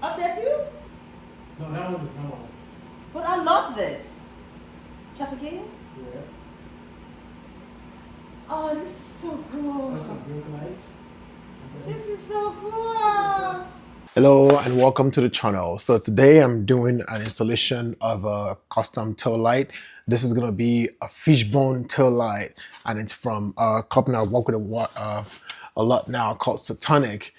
Up there too? No, that one is not one. But I love this. Trafficating? Yeah. Oh, this is so cool. That's some brake lights. Okay. This is so cool. Hello and welcome to the channel. So today I'm doing an installation of a custom tail light. This is going to be a Fishbone tail light, and it's from a company I work with a lot now called Satonic.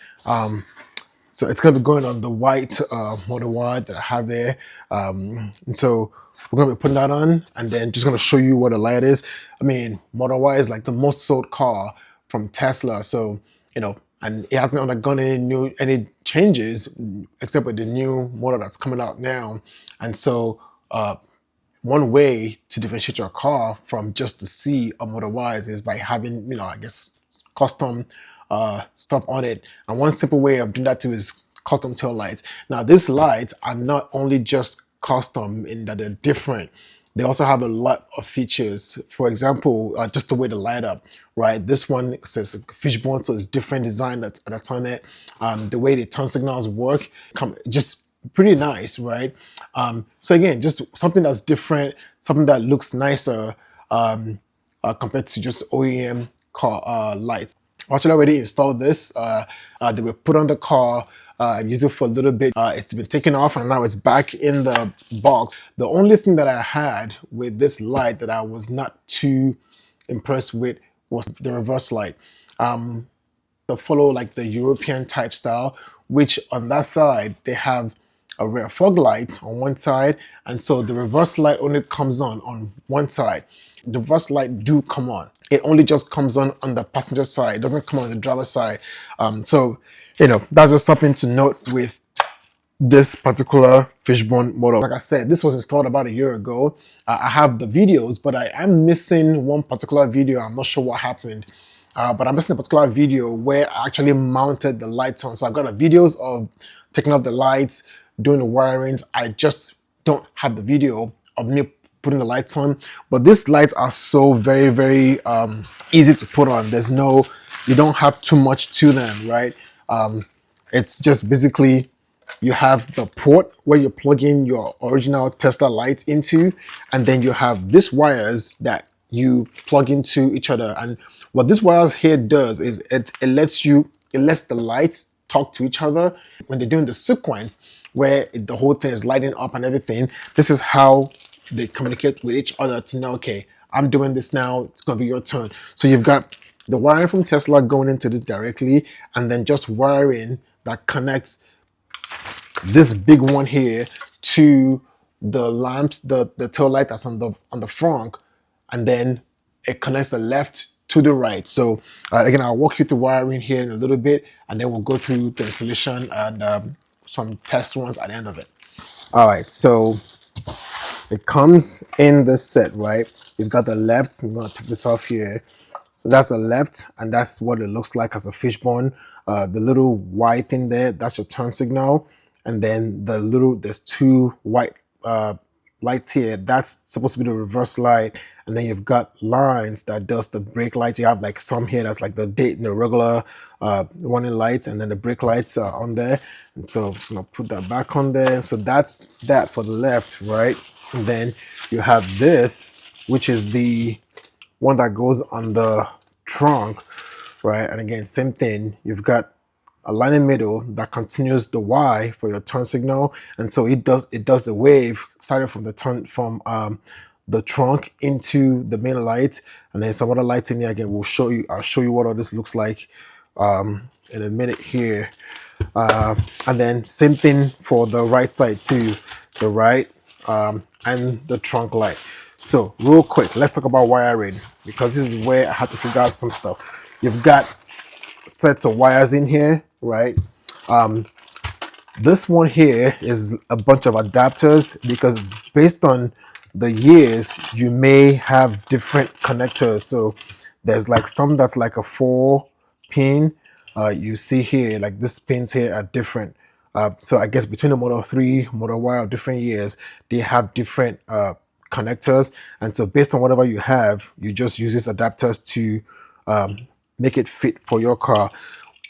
So it's going to be going on the white motor wire that I have there. And so we're going to be putting that on and then just going to show you what the light is. I mean, motor wire is like the most sold car from Tesla. So, you know, and it hasn't undergone any changes except with the new model that's coming out now. And so one way to differentiate your car from just the C of motor wires is by having, you know, I guess custom stuff on it. And one simple way of doing that too is custom tail lights. Now these lights are not only just custom in that they're different, they also have a lot of features. For example, just the way they light up, right? This one says Fishbone, so it's different design that's on it. The way the turn signals work, just pretty nice, right? So again, just something that's different, something that looks nicer compared to just OEM car lights. Actually, I already installed this. They were put on the car. I used it for a little bit. It's been taken off and now it's back in the box. The only thing that I had with this light that I was not too impressed with was the reverse light. To follow like the European type style, which on that side they have a rear fog light on one side, and so the reverse light only comes on one side. The reverse light do come on. It only just comes on the passenger side. It doesn't come on the driver's side. So you know, that's just something to note with this particular Fishbone model. Like I said, this was installed about a year ago. I have the videos, but I am missing one particular video. I'm not sure what happened. But I'm missing a particular video where I actually mounted the lights on. So I've got the videos of taking off the lights, doing the wirings. I just don't have the video of me putting the lights on. But these lights are so very easy to put on. You don't have too much to them, right? It's just basically you have the port where you plug in your original Tesla lights into, and then you have these wires that you plug into each other. And what this wires here does is it lets the lights talk to each other when they're doing the sequence where the whole thing is lighting up and everything. This is how they communicate with each other to know, okay, I'm doing this now, it's gonna be your turn. So you've got the wiring from Tesla going into this directly, and then just wiring that connects this big one here to the lamps, the tail light that's on the front, and then it connects the left to the right. So again, I'll walk you through wiring here in a little bit, and then we'll go through the installation and some test runs at the end of it. All right, so it comes in this set, right? You've got the left. I'm gonna take this off here. So that's the left, and that's what it looks like as a Fishbone. The little white thing there, that's your turn signal. And then there's two white lights here. That's supposed to be the reverse light. And then you've got lines that does the brake lights. You have like some here that's like the regular running lights, and then the brake lights are on there. And so I'm just gonna put that back on there. So that's that for the left, right? And then you have this, which is the one that goes on the trunk, right? And again, same thing. You've got a line in the middle that continues the Y for your turn signal, and so it does the wave starting from the trunk into the main light, and then some other lights in there. Again, I'll show you what all this looks like in a minute here. And then same thing for the right side too, the right and the trunk light. So real quick, let's talk about wiring, because this is where I had to figure out some stuff. You've got sets of wires in here, right? This one here is a bunch of adapters, because based on the years, you may have different connectors. So there's like some that's like a 4-pin. You see here, like these pins here are different. So I guess between the Model 3, Model Y of different years, they have different connectors. And so based on whatever you have, you just use these adapters to make it fit for your car.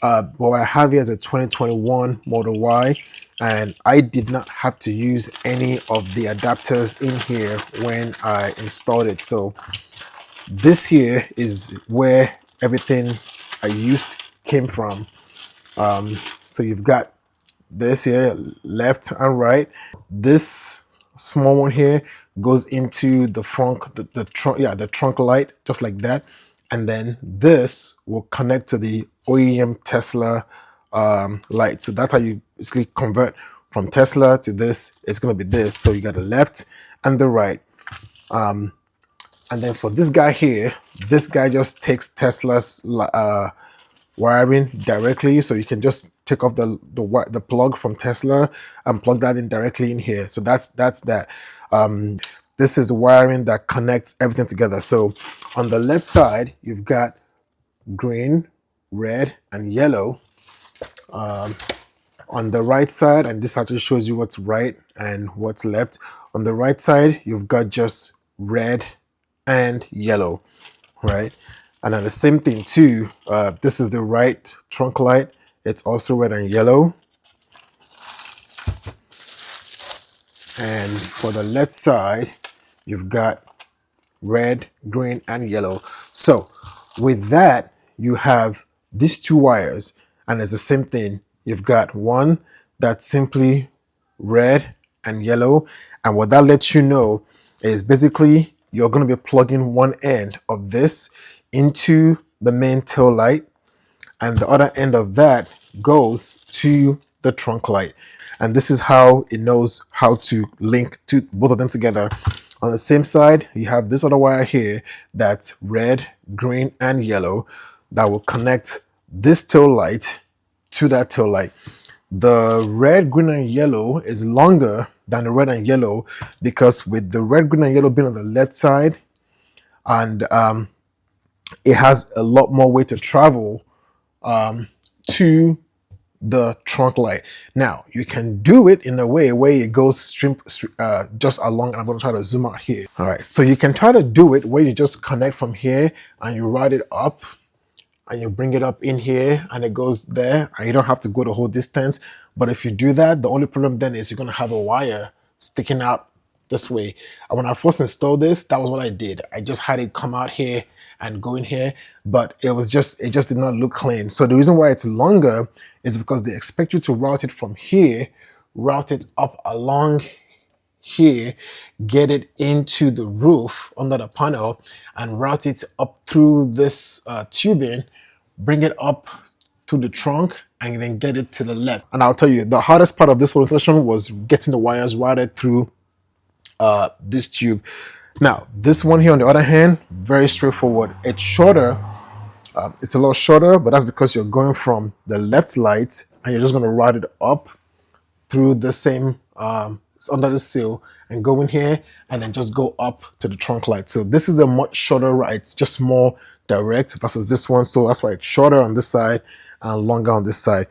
What I have here is a 2021 Model Y, and I did not have to use any of the adapters in here when I installed it. So this here is where everything I used came from. So you've got this here, left and right. This small one here goes into the front, the trunk, yeah, the trunk light, just like that. And then this will connect to the OEM Tesla light. So that's how you basically convert from Tesla to this. It's gonna be this. So you got the left and the right. And then for this guy here, this guy just takes Tesla's wiring directly, so you can just take off the plug from Tesla and plug that in directly in here. So that's that. This is the wiring that connects everything together. So on the left side, you've got green, red, and yellow. On the right side, and this actually shows you what's right and what's left. On the right side, you've got just red and yellow, right? And then the same thing too, this is the right trunk light. It's also red and yellow. And for the left side, you've got red, green, and yellow. So with that, you have these two wires, and it's the same thing. You've got one that's simply red and yellow. And what that lets you know is basically you're going to be plugging one end of this into the main tail light, and the other end of that goes to the trunk light. And this is how it knows how to link to both of them together. On the same side, you have this other wire here that's red, green, and yellow that will connect this tail light to that tail light. The red, green, and yellow is longer than the red and yellow because with the red, green, and yellow being on the left side, and it has a lot more way to travel to the trunk light. Now you can do it in a way where it goes just along. I'm going to try to zoom out here. All right, so you can try to do it where you just connect from here and you ride it up and you bring it up in here and it goes there, and you don't have to go the whole distance. But if you do that, the only problem then is you're going to have a wire sticking out this way. And when I first installed this, that was what I did. I just had it come out here and go in here, but it just did not look clean. So the reason why it's longer is because they expect you to route it from here, route it up along here, get it into the roof under the panel, and route it up through this tubing, bring it up to the trunk, and then get it to the left. And I'll tell you, the hardest part of this whole installation was getting the wires routed through this tube. Now, this one here on the other hand, very straightforward. It's shorter. It's a lot shorter, but that's because you're going from the left light and you're just going to route it up through the same, it's under the sill, and go in here and then just go up to the trunk light. So this is a much shorter ride. It's just more direct versus this one. So that's why it's shorter on this side and longer on this side.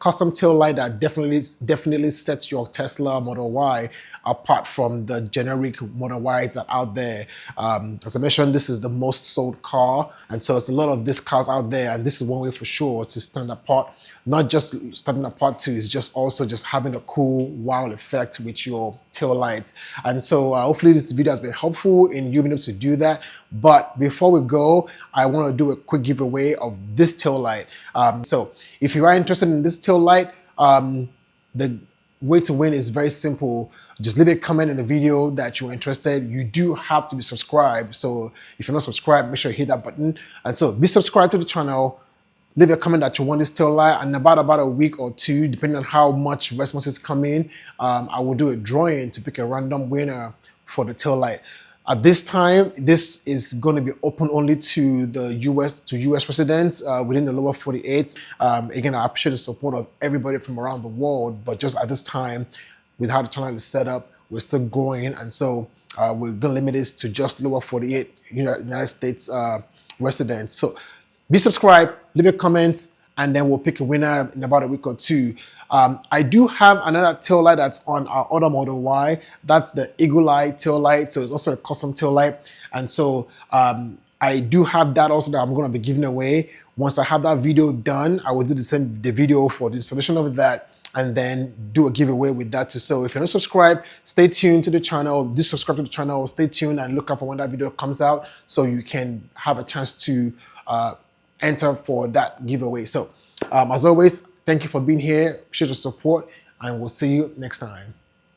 custom tail light that definitely sets your Tesla Model Y apart from the generic Model Ys that are out there. As I mentioned, this is the most sold car, and so it's a lot of these cars out there, and this is one way for sure to stand apart. Not just standing apart too, it's just also just having a cool wow effect with your tail lights. And so hopefully this video has been helpful in you being able to do that. But before we go, I want to do a quick giveaway of this tail light. So if you are interested in this tail light, the way to win is very simple. Just leave a comment in the video that you're interested. You do have to be subscribed. So if you're not subscribed, make sure you hit that button. And so be subscribed to the channel. Leave a comment that you want this tail light, and about a week or two, depending on how much responses come in, I will do a drawing to pick a random winner for the tail light. At this time, this is going to be open only to the US residents within the lower 48. Again, I appreciate the support of everybody from around the world, but just at this time, with how the channel is set up, we're still growing, and so we're going to limit this to just lower 48 United States residents. So be subscribed, leave a comment, and then we'll pick a winner in about a week or two. I do have another tail light that's on our other Model Y. That's the Eagle Eye tail light. So it's also a custom tail light. And so I do have that also that I'm going to be giving away. Once I have that video done, I will do the video for the installation of that, and then do a giveaway with that too. So if you're not subscribed, stay tuned to the channel, do subscribe to the channel, stay tuned and look out for when that video comes out so you can have a chance to enter for that giveaway. So as always, thank you for being here, appreciate your support, and we'll see you next time.